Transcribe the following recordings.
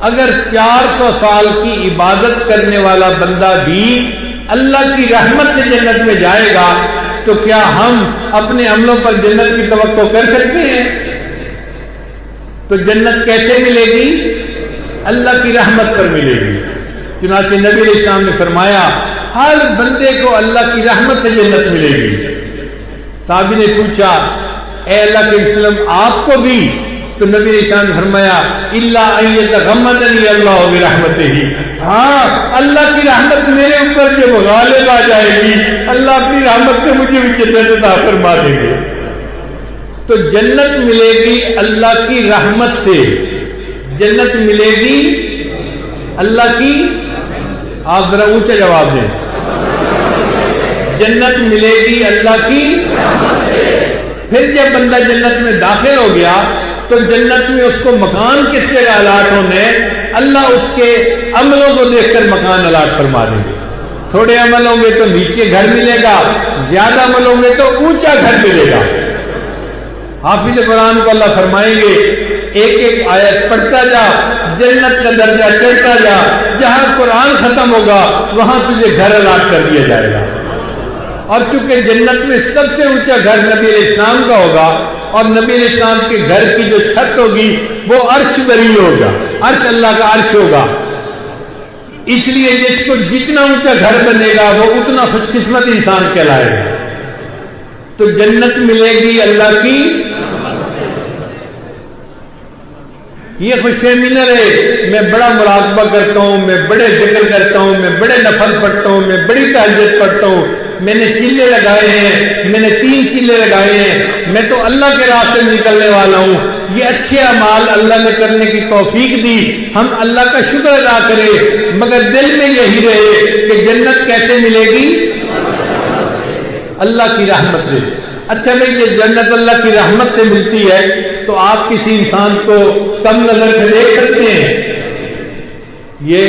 اگر 400 سال کی عبادت کرنے والا بندہ بھی اللہ کی رحمت سے جنت میں جائے گا تو کیا ہم اپنے عملوں پر جنت کی توقع کر سکتے ہیں؟ تو جنت کیسے ملے گی؟ اللہ کی رحمت پر ملے گی۔ چنانچہ نبی علیہ السلام نے فرمایا ہر بندے کو اللہ کی رحمت سے جنت ملے گی۔ صحابی نے پوچھا اے اللہ کے وسلم آپ کو بھی؟ تو نبی علیہ السلام نے فرمایا الا ان یتغمدنی اللہ برحمتہ، ہاں اللہ کی رحمت میرے اوپر جب غالب آ جائے گی اللہ اپنی رحمت سے مجھے بھی جنت عطا فرما دیں گے۔ تو جنت ملے گی اللہ کی رحمت سے، جنت ملے گی اللہ کی، آپ ذرا اونچا جواب دیں، جنت ملے گی اللہ کی رحمت سے۔ پھر جب بندہ جنت میں داخل ہو گیا تو جنت میں اس کو مکان کس سے الاٹ ہونے؟ اللہ اس کے عملوں کو دیکھ کر مکان الاٹ فرما دیں گے۔ تھوڑے عمل ہوں گے تو نیچے گھر ملے گا، زیادہ عمل ہوں گے تو اونچا گھر ملے گا۔ حافظ قرآن کو اللہ فرمائیں گے ایک ایک آیت پڑھتا جا، جنت کا درجہ چڑھتا جا، جہاں قرآن ختم ہوگا وہاں تجھے گھر الاٹ کر دیا جائے گا۔ اور چونکہ جنت میں سب سے اونچا گھر نبی علیہ السلام کا ہوگا اور نبی علیہ السلام کے گھر کی جو چھت ہوگی وہ عرش بری ہوگا، عرش اللہ کا عرش ہوگا، اس لیے جس کو جتنا اونچا گھر بنے گا وہ اتنا خوش قسمت انسان کہلائے گا۔ تو جنت ملے گی اللہ کی، یہ خوش فہمی نہ رہے میں بڑا مراقبہ کرتا ہوں، میں بڑے ذکر کرتا ہوں، میں بڑے نفل پڑھتا ہوں، میں بڑی تہجد پڑھتا ہوں، میں نے چلے لگائے ہیں، میں نے 3 چلے لگائے ہیں، میں تو اللہ کے راستے میں نکلنے والا ہوں۔ یہ اچھے اعمال اللہ نے کرنے کی توفیق دی، ہم اللہ کا شکر ادا کریں، مگر دل میں یہی رہے کہ جنت کیسے ملے گی؟ اللہ کی رحمت سے۔ اچھا بھائی یہ جنت اللہ کی رحمت سے ملتی ہے تو آپ کسی انسان کو کم نظر سے دیکھ سکتے ہیں؟ یہ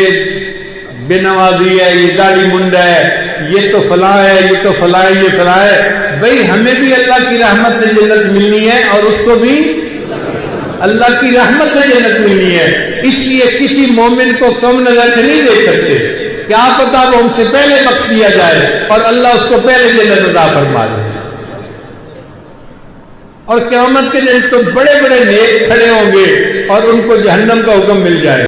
بے نمازی ہے، یہ داڑھی منڈا ہے، یہ تو فلاں ہے، یہ تو فلاں ہے، یہ فلاں ہے۔ بھائی ہمیں بھی اللہ کی رحمت سے جنت ملنی ہے اور اس کو بھی اللہ کی رحمت سے جنت ملنی ہے، اس لیے کسی مومن کو کم نظر سے نہیں دیکھ سکتے۔ کیا پتا وہ ہم سے پہلے بخش دیا جائے اور اللہ اس کو پہلے جنت عطا فرما دے۔ اور قیامت کے دن تو بڑے بڑے نیک کھڑے ہوں گے اور ان کو جہنم کا حکم مل جائے۔